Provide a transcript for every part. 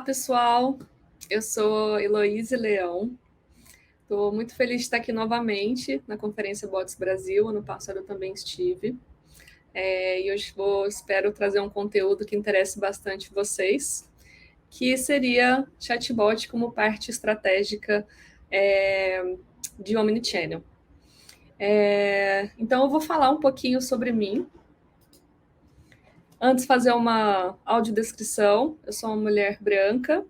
pessoal. Eu sou Heloíse Leão. Estou muito feliz de estar aqui novamente na Conferência Bots Brasil. Ano passado eu também estive. E hoje espero trazer um conteúdo que interesse bastante vocês, que seria chatbot como parte estratégica de Omnichannel. Então, eu vou falar um pouquinho sobre mim. Antes, fazer uma audiodescrição. Eu sou uma mulher branca,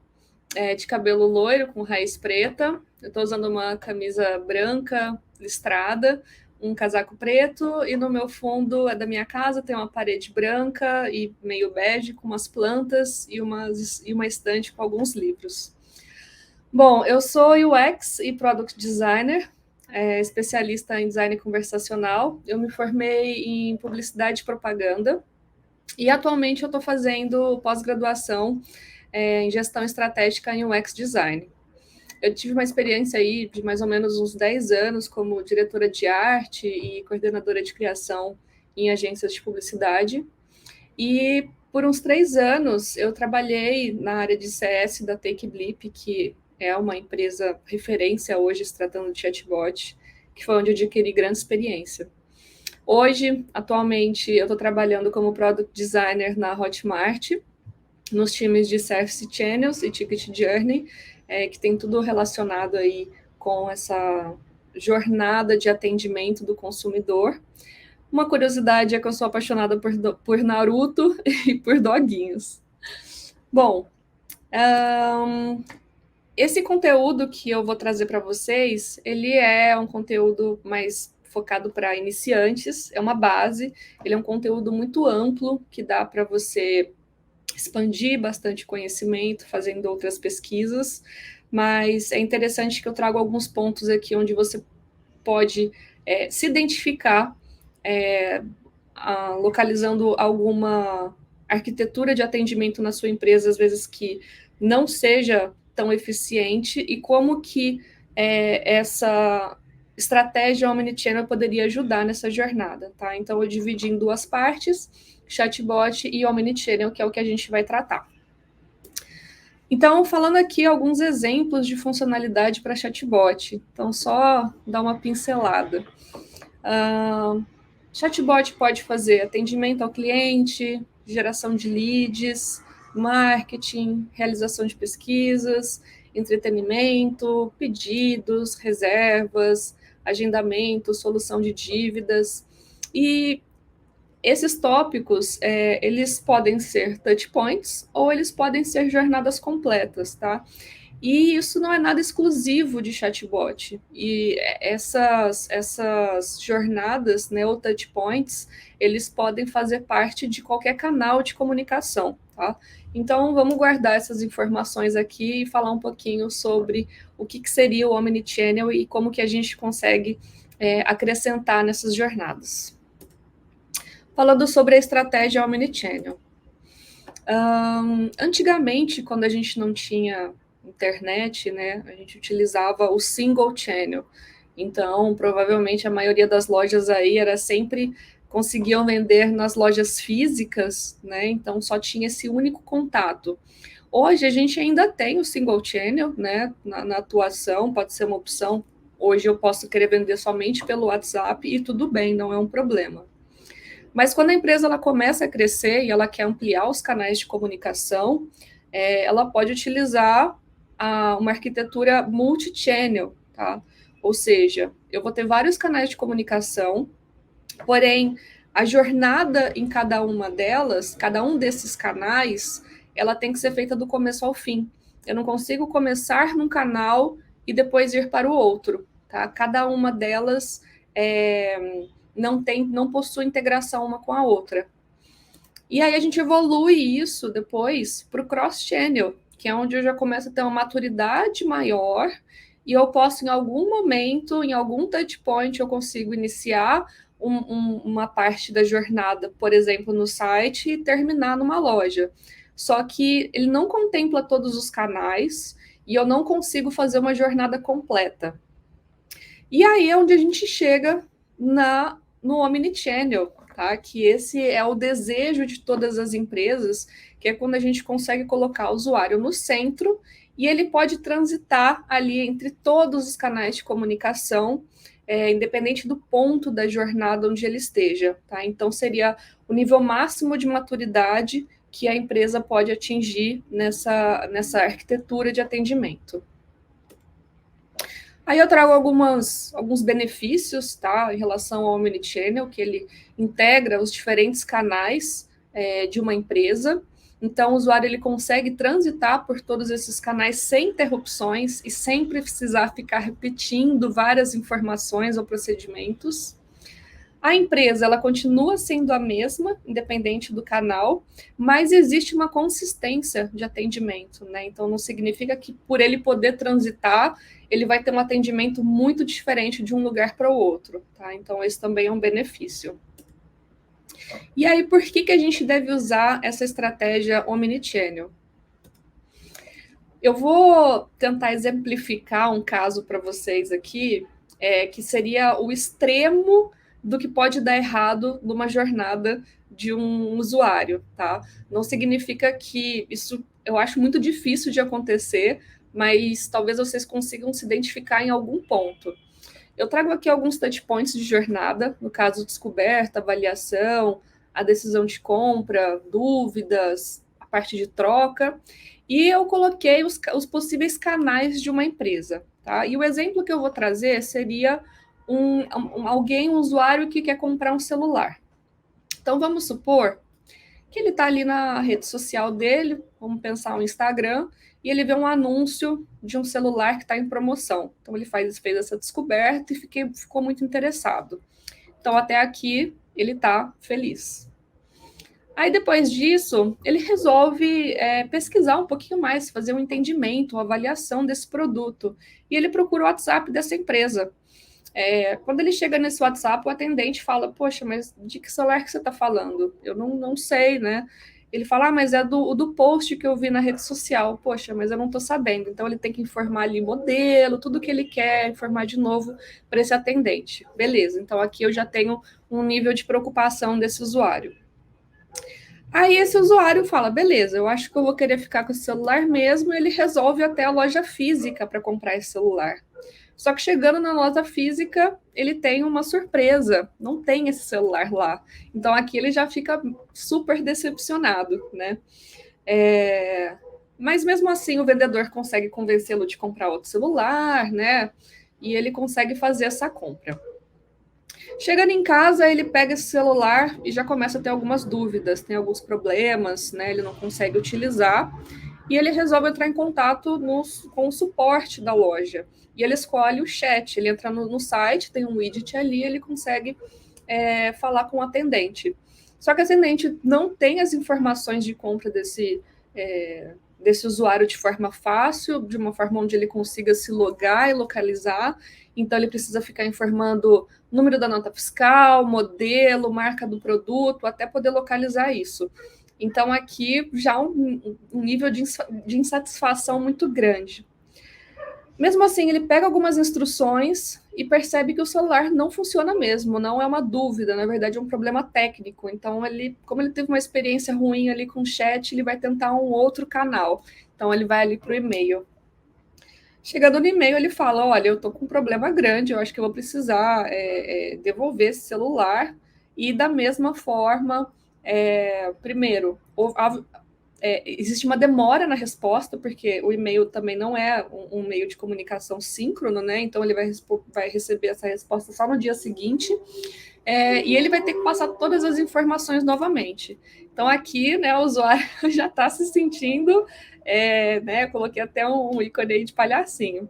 de cabelo loiro, com raiz preta. Eu estou usando uma camisa branca, listrada, um casaco preto, e no meu fundo da minha casa tem uma parede branca e meio bege, com umas plantas e uma estante com alguns livros. Bom, eu sou UX e Product Designer, especialista em design conversacional. Eu me formei em publicidade e propaganda, e atualmente eu estou fazendo pós-graduação em gestão estratégica em UX Design. Eu tive uma experiência aí de mais ou menos uns 10 anos como diretora de arte e coordenadora de criação em agências de publicidade. E por uns 3 anos eu trabalhei na área de CS da TakeBlip, que é uma empresa referência hoje se tratando de chatbot, que foi onde eu adquiri grande experiência. Hoje, atualmente, eu estou trabalhando como Product Designer na Hotmart, nos times de Service Channels e Ticket Journey, que tem tudo relacionado aí com essa jornada de atendimento do consumidor. Uma curiosidade é que eu sou apaixonada por Naruto e por doguinhos. Bom, esse conteúdo que eu vou trazer para vocês, ele é um conteúdo mais focado para iniciantes, é uma base, ele é um conteúdo muito amplo que dá para você expandir bastante conhecimento, fazendo outras pesquisas, mas é interessante que eu trago alguns pontos aqui onde você pode se identificar localizando alguma arquitetura de atendimento na sua empresa, às vezes que não seja tão eficiente, e como que essa estratégia Omnichannel poderia ajudar nessa jornada, tá? Então, eu dividi em 2 partes, chatbot e Omnichannel, que é o que a gente vai tratar. Então, falando aqui alguns exemplos de funcionalidade para chatbot. Então, só dar uma pincelada. Chatbot pode fazer atendimento ao cliente, geração de leads, marketing, realização de pesquisas, entretenimento, pedidos, reservas, agendamento, solução de dívidas. E esses tópicos, eles podem ser touch points ou eles podem ser jornadas completas, tá? E isso não é nada exclusivo de chatbot. E essas jornadas, né, ou touch points, eles podem fazer parte de qualquer canal de comunicação, tá? Então, vamos guardar essas informações aqui e falar um pouquinho sobre o que seria o Omnichannel e como que a gente consegue acrescentar nessas jornadas. Falando sobre a estratégia Omnichannel. Antigamente, quando a gente não tinha internet, né, a gente utilizava o single channel. Então, provavelmente a maioria das lojas aí era sempre conseguiam vender nas lojas físicas, né? Então só tinha esse único contato. Hoje a gente ainda tem o single channel, né, na atuação, pode ser uma opção. Hoje eu posso querer vender somente pelo WhatsApp e tudo bem, não é um problema. Mas quando a empresa ela começa a crescer e ela quer ampliar os canais de comunicação, ela pode utilizar uma arquitetura multi-channel, tá? Ou seja, eu vou ter vários canais de comunicação, porém, a jornada em cada uma delas, cada um desses canais, ela tem que ser feita do começo ao fim. Eu não consigo começar num canal e depois ir para o outro, tá? Cada uma delas não possui integração uma com a outra. E aí a gente evolui isso depois para o cross-channel, que é onde eu já começo a ter uma maturidade maior e eu posso, em algum momento, em algum touch point, eu consigo iniciar uma parte da jornada, por exemplo, no site e terminar numa loja. Só que ele não contempla todos os canais e eu não consigo fazer uma jornada completa. E aí é onde a gente chega no Omnichannel, tá? Que esse é o desejo de todas as empresas, que é quando a gente consegue colocar o usuário no centro e ele pode transitar ali entre todos os canais de comunicação, independente do ponto da jornada onde ele esteja, tá? Então seria o nível máximo de maturidade que a empresa pode atingir nessa arquitetura de atendimento. Aí eu trago alguns benefícios, tá, em relação ao Omnichannel, que ele integra os diferentes canais de uma empresa. Então, o usuário ele consegue transitar por todos esses canais sem interrupções e sem precisar ficar repetindo várias informações ou procedimentos. A empresa ela continua sendo a mesma, independente do canal, mas existe uma consistência de atendimento, né? Então não significa que por ele poder transitar, ele vai ter um atendimento muito diferente de um lugar para o outro, tá? Então esse também é um benefício. E aí, por que a gente deve usar essa estratégia Omnichannel? Eu vou tentar exemplificar um caso para vocês aqui, que seria o extremo do que pode dar errado numa jornada de um usuário, tá? Não significa que isso eu acho muito difícil de acontecer, mas talvez vocês consigam se identificar em algum ponto. Eu trago aqui alguns touch points de jornada, no caso, descoberta, avaliação, a decisão de compra, dúvidas, a parte de troca, e eu coloquei os possíveis canais de uma empresa, tá? E o exemplo que eu vou trazer seria um usuário que quer comprar um celular. Então, vamos supor que ele está ali na rede social dele, vamos pensar o Instagram, e ele vê um anúncio de um celular que está em promoção. Então ele fez essa descoberta e ficou muito interessado. Então até aqui ele está feliz. Aí depois disso, ele resolve pesquisar um pouquinho mais, fazer um entendimento, uma avaliação desse produto. E ele procura o WhatsApp dessa empresa. Quando ele chega nesse WhatsApp, o atendente fala, poxa, mas de que celular que você está falando? Eu não sei, né? Ele fala, mas é do post que eu vi na rede social. Poxa, mas eu não estou sabendo. Então ele tem que informar ali modelo, tudo que ele quer, informar de novo para esse atendente. Beleza, então aqui eu já tenho um nível de preocupação desse usuário. Aí esse usuário fala, beleza, eu acho que eu vou querer ficar com esse celular mesmo, e ele resolve ir até a loja física para comprar esse celular. Só que chegando na loja física, ele tem uma surpresa, não tem esse celular lá. Então aqui ele já fica super decepcionado, né? Mas mesmo assim o vendedor consegue convencê-lo de comprar outro celular, né? E ele consegue fazer essa compra. Chegando em casa, ele pega esse celular e já começa a ter algumas dúvidas, tem alguns problemas, né? Ele não consegue utilizar e ele resolve entrar em contato com o suporte da loja. E ele escolhe o chat, ele entra no site, tem um widget ali, ele consegue falar com o atendente. Só que o atendente não tem as informações de compra desse usuário de forma fácil, de uma forma onde ele consiga se logar e localizar. Então, ele precisa ficar informando número da nota fiscal, modelo, marca do produto, até poder localizar isso. Então, aqui já um nível de insatisfação muito grande. Mesmo assim, ele pega algumas instruções e percebe que o celular não funciona mesmo, não é uma dúvida, na verdade é um problema técnico. Então, como ele teve uma experiência ruim ali com o chat, ele vai tentar um outro canal. Então, ele vai ali para o e-mail. Chegando no e-mail, ele fala, olha, eu estou com um problema grande, eu acho que eu vou precisar devolver esse celular. E da mesma forma, primeiro, existe uma demora na resposta, porque o e-mail também não é um meio de comunicação síncrono, né? Então ele vai receber essa resposta só no dia seguinte, e ele vai ter que passar todas as informações novamente. Então aqui, né, o usuário já está se sentindo, né? Eu coloquei até um ícone aí de palhacinho.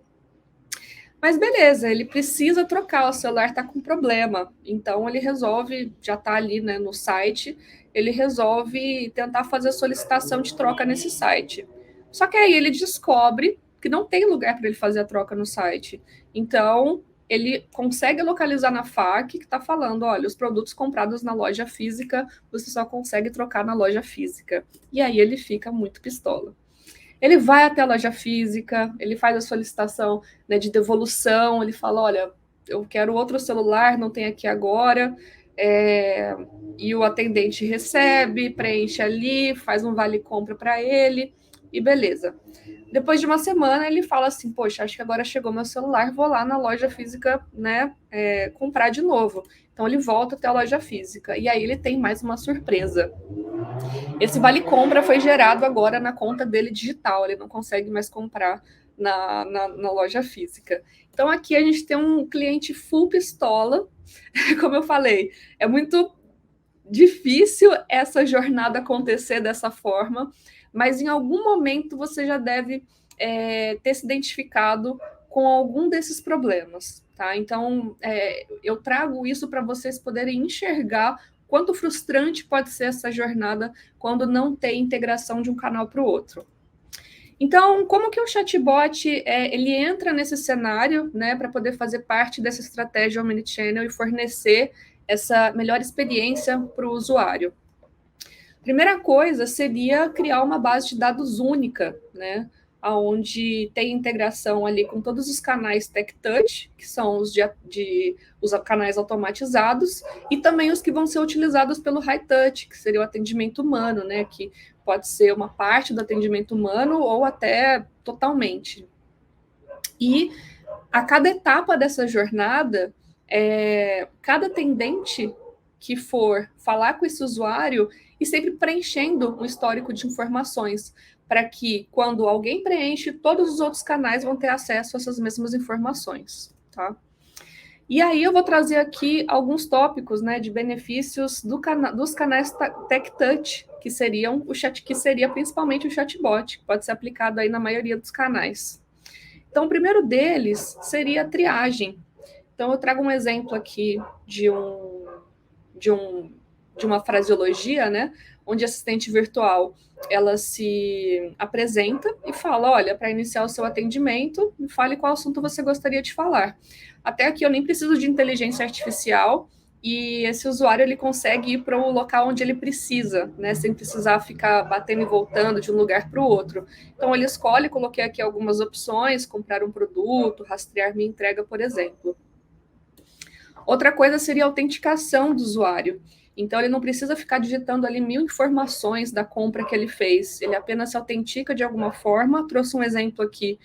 Mas beleza, ele precisa trocar, o celular está com problema. Então ele resolve, já está ali, né, no site, ele resolve tentar fazer a solicitação de troca nesse site. Só que aí ele descobre que não tem lugar para ele fazer a troca no site. Então ele consegue localizar na FAQ que está falando, olha, os produtos comprados na loja física, você só consegue trocar na loja física. E aí ele fica muito pistola. Ele vai até a loja física, ele faz a solicitação, né, de devolução, ele fala, olha, eu quero outro celular, não tem aqui agora, e o atendente recebe, preenche ali, faz um vale-compra para ele e beleza. Depois de uma semana, ele fala assim, poxa, acho que agora chegou meu celular, vou lá na loja física, né, comprar de novo. Então ele volta até a loja física e aí ele tem mais uma surpresa. Esse vale-compra foi gerado agora na conta dele digital, ele não consegue mais comprar na loja física. Então aqui a gente tem um cliente full pistola, como eu falei, é muito difícil essa jornada acontecer dessa forma, mas em algum momento você já deve ter se identificado com algum desses problemas, tá? Então, eu trago isso para vocês poderem enxergar quanto frustrante pode ser essa jornada quando não tem integração de um canal para o outro. Então, como que o chatbot ele entra nesse cenário, né, para poder fazer parte dessa estratégia omnichannel e fornecer essa melhor experiência para o usuário? Primeira coisa seria criar uma base de dados única, né, onde tem integração ali com todos os canais Tech Touch, que são os canais automatizados, e também os que vão ser utilizados pelo High Touch, que seria o atendimento humano, né, que pode ser uma parte do atendimento humano ou até totalmente. E a cada etapa dessa jornada, cada atendente que for falar com esse usuário e sempre preenchendo um histórico de informações, para que quando alguém preenche, todos os outros canais vão ter acesso a essas mesmas informações, tá? E aí eu vou trazer aqui alguns tópicos, né, de benefícios dos canais Tech Touch, que seria principalmente o chatbot, que pode ser aplicado aí na maioria dos canais. Então, o primeiro deles seria a triagem. Então, eu trago um exemplo aqui de uma fraseologia, né, onde a assistente virtual ela se apresenta e fala, olha, para iniciar o seu atendimento, me fale qual assunto você gostaria de falar. Até aqui eu nem preciso de inteligência artificial e esse usuário ele consegue ir para o local onde ele precisa, né, sem precisar ficar batendo e voltando de um lugar para o outro. Então ele escolhe, coloquei aqui algumas opções, comprar um produto, rastrear minha entrega, por exemplo. Outra coisa seria a autenticação do usuário. Então, ele não precisa ficar digitando ali 1000 informações da compra que ele fez. Ele apenas se autentica de alguma forma. Trouxe um exemplo aqui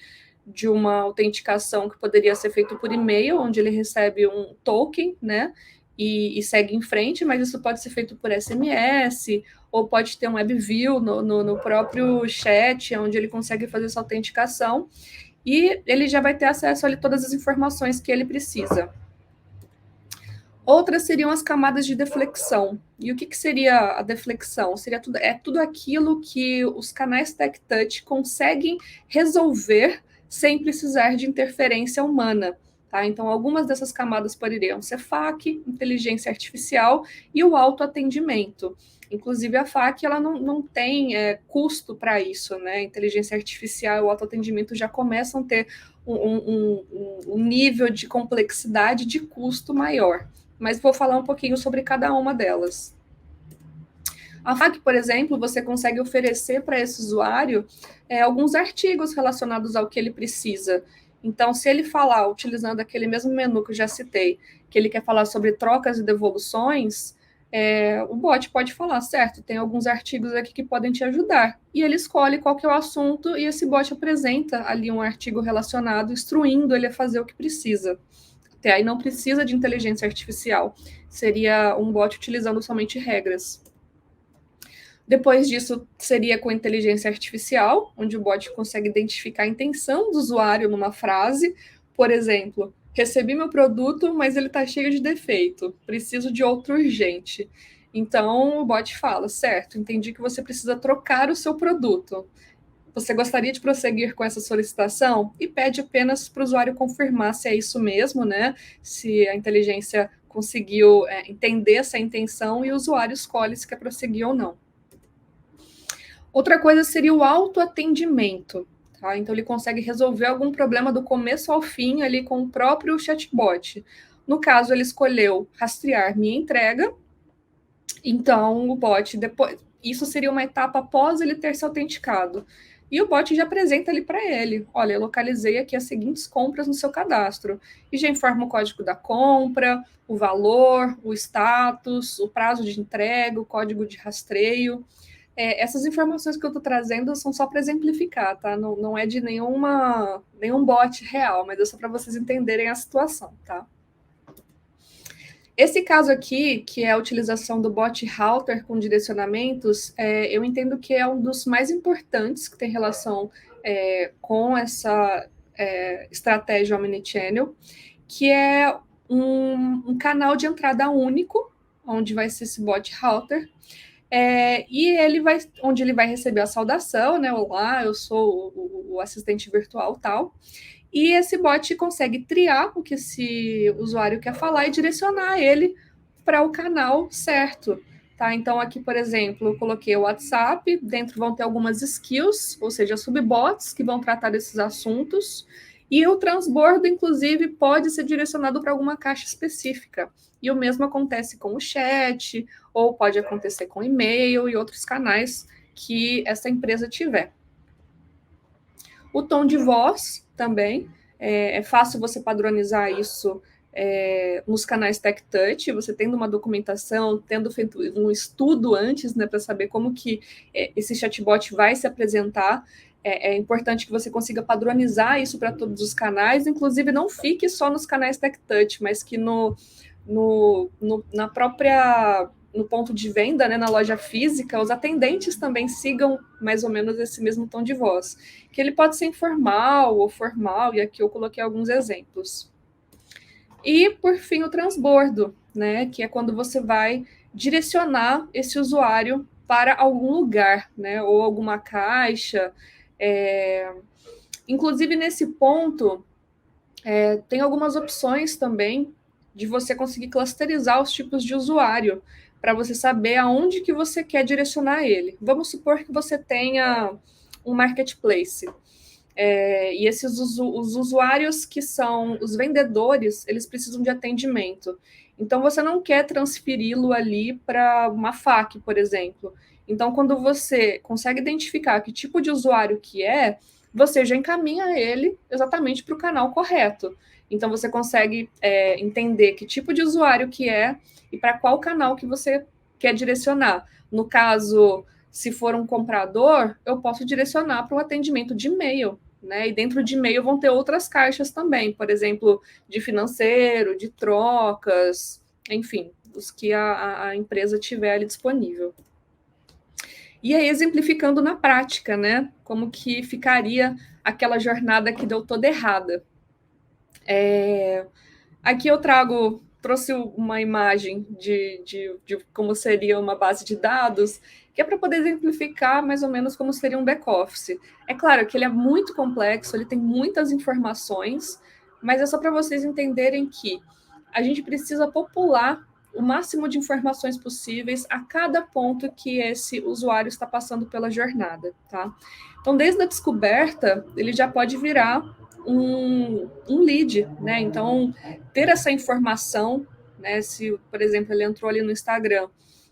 de uma autenticação que poderia ser feito por e-mail, onde ele recebe um token, né? E segue em frente, mas isso pode ser feito por SMS, ou pode ter um WebView no próprio chat, onde ele consegue fazer essa autenticação. E ele já vai ter acesso a todas as informações que ele precisa. Outras seriam as camadas de deflexão. E o que seria a deflexão? Seria tudo aquilo que os canais Tech Touch conseguem resolver sem precisar de interferência humana. Tá? Então, algumas dessas camadas poderiam ser FAQ, inteligência artificial e o autoatendimento. Inclusive, a FAQ ela não tem custo para isso, né? A inteligência artificial e o autoatendimento já começam a ter um nível de complexidade de custo maior. Mas vou falar um pouquinho sobre cada uma delas. A FAQ, por exemplo, você consegue oferecer para esse usuário alguns artigos relacionados ao que ele precisa. Então, se ele falar, utilizando aquele mesmo menu que eu já citei, que ele quer falar sobre trocas e devoluções, o bot pode falar, certo, tem alguns artigos aqui que podem te ajudar. E ele escolhe qual que é o assunto e esse bot apresenta ali um artigo relacionado, instruindo ele a fazer o que precisa. Até aí não precisa de inteligência artificial. Seria um bot utilizando somente regras. Depois disso, seria com inteligência artificial, onde o bot consegue identificar a intenção do usuário numa frase. Por exemplo, recebi meu produto, mas ele está cheio de defeito. Preciso de outro urgente. Então, o bot fala, certo, entendi que você precisa trocar o seu produto. Você gostaria de prosseguir com essa solicitação? E pede apenas para o usuário confirmar se é isso mesmo, né? Se a inteligência conseguiu entender essa intenção e o usuário escolhe se quer prosseguir ou não. Outra coisa seria o autoatendimento. Tá? Então, ele consegue resolver algum problema do começo ao fim ali com o próprio chatbot. No caso, ele escolheu rastrear minha entrega. Então, o bot, depois, isso seria uma etapa após ele ter se autenticado. e o bot já apresenta ali para ele: olha, eu localizei aqui as seguintes compras no seu cadastro, e já informa o código da compra, o valor, o status, o prazo de entrega, o código de rastreio. Essas informações que eu estou trazendo são só para exemplificar, tá? Não, não é de nenhum bot real, mas é só para vocês entenderem a situação, tá? Esse caso aqui, que é a utilização do bot router com direcionamentos, eu entendo que é um dos mais importantes que tem relação com essa estratégia omnichannel, que é um canal de entrada único, onde vai ser esse bot router, e onde ele vai receber a saudação, né? Olá, eu sou o assistente virtual tal. E esse bot consegue triar o que esse usuário quer falar e direcionar ele para o canal certo. Tá? Então, aqui, por exemplo, eu coloquei o WhatsApp, dentro vão ter algumas skills, ou seja, subbots que vão tratar desses assuntos, e o transbordo, inclusive, pode ser direcionado para alguma caixa específica. E o mesmo acontece com o chat, ou pode acontecer com e-mail e outros canais que essa empresa tiver. O tom de voz também, é fácil você padronizar isso nos canais Tech Touch, você tendo uma documentação, tendo feito um estudo antes, né, para saber como que esse chatbot vai se apresentar. É importante que você consiga padronizar isso para todos os canais, inclusive não fique só nos canais Tech Touch, mas que na própria no ponto de venda, né, na loja física, os atendentes também sigam mais ou menos esse mesmo tom de voz, que ele pode ser informal ou formal, e aqui eu coloquei alguns exemplos. E, por fim, o transbordo, né, que é quando você vai direcionar esse usuário para algum lugar, né, ou alguma caixa. Inclusive, nesse ponto, tem algumas opções também de você conseguir clusterizar os tipos de usuário, para você saber aonde que você quer direcionar ele. Vamos supor que você tenha um marketplace, e esses os usuários que são os vendedores, eles precisam de atendimento. Então, você não quer transferi-lo ali para uma FAQ, por exemplo. Então, quando você consegue identificar que tipo de usuário que você já encaminha ele exatamente para o canal correto. Então, você consegue entender que tipo de usuário que e para qual canal que você quer direcionar. No caso, se for um comprador, eu posso direcionar para o atendimento de e-mail, né? E dentro de e-mail vão ter outras caixas também, por exemplo, de financeiro, de trocas, enfim, os que a empresa tiver ali disponível. E aí, exemplificando na prática, né? Como que ficaria aquela jornada que deu toda errada. Aqui eu trouxe uma imagem de como seria uma base de dados, que é para poder exemplificar mais ou menos como seria um back-office. É claro que ele é muito complexo, ele tem muitas informações, mas é só para vocês entenderem que a gente precisa popular o máximo de informações possíveis a cada ponto que esse usuário está passando pela jornada, tá? Então, desde a descoberta, ele já pode virar um lead, né? Então, ter essa informação, né? Se, por exemplo, ele entrou ali no Instagram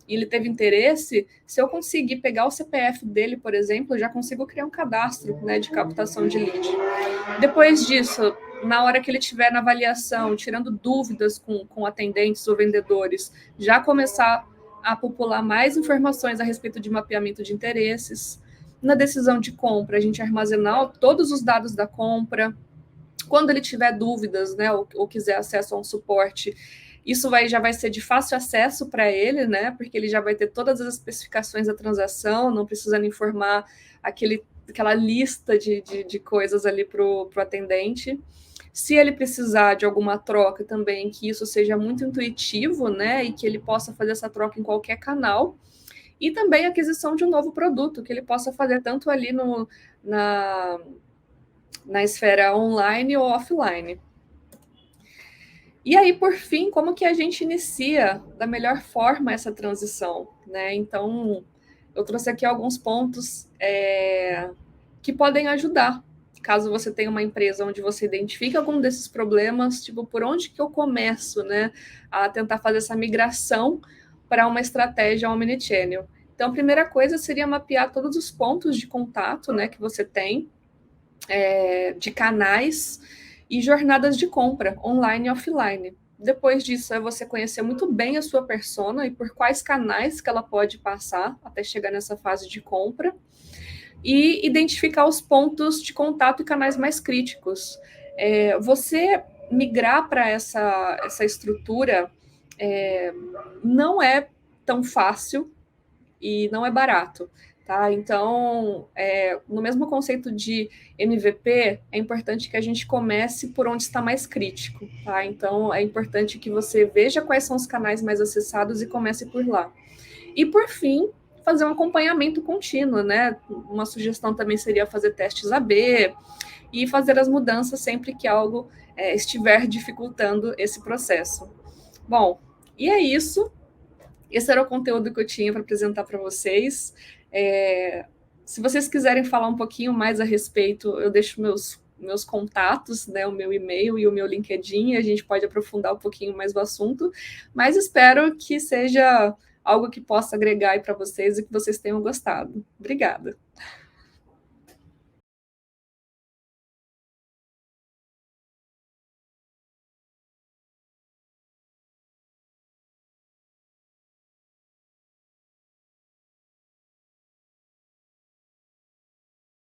e ele teve interesse, se eu conseguir pegar o CPF dele, por exemplo, eu já consigo criar um cadastro, né, de captação de lead. Depois disso, na hora que ele estiver na avaliação, tirando dúvidas com atendentes ou vendedores, já começar a popular mais informações a respeito de mapeamento de interesses. Na decisão de compra, a gente armazenar todos os dados da compra. Quando ele tiver dúvidas, né, ou quiser acesso a um suporte, isso já vai ser de fácil acesso para ele, né, porque ele já vai ter todas as especificações da transação, não precisando informar aquela lista de coisas ali para o atendente. Se ele precisar de alguma troca também, que isso seja muito intuitivo, né, e que ele possa fazer essa troca em qualquer canal. E também a aquisição de um novo produto, que ele possa fazer tanto ali na esfera online ou offline. E aí, por fim, como que a gente inicia da melhor forma essa transição, né? Então, eu trouxe aqui alguns pontos que podem ajudar. Caso você tenha uma empresa onde você identifique algum desses problemas, tipo, por onde que eu começo, né, a tentar fazer essa migração para uma estratégia omnichannel. Então, a primeira coisa seria mapear todos os pontos de contato, né, que você tem, de canais e jornadas de compra, online e offline. Depois disso, é você conhecer muito bem a sua persona e por quais canais que ela pode passar até chegar nessa fase de compra, e identificar os pontos de contato e canais mais críticos. Você migrar para essa estrutura não é tão fácil e não é barato. Tá? Então, no mesmo conceito de MVP, é importante que a gente comece por onde está mais crítico. Tá? Então, é importante que você veja quais são os canais mais acessados e comece por lá. E, por fim, fazer um acompanhamento contínuo, né? Uma sugestão também seria fazer testes AB e fazer as mudanças sempre que algo estiver dificultando esse processo. Bom, e é isso. Esse era o conteúdo que eu tinha para apresentar para vocês. Se vocês quiserem falar um pouquinho mais a respeito, eu deixo meus contatos, né, o meu e-mail e o meu LinkedIn, e a gente pode aprofundar um pouquinho mais o assunto, mas espero que seja algo que possa agregar para vocês e que vocês tenham gostado. Obrigada.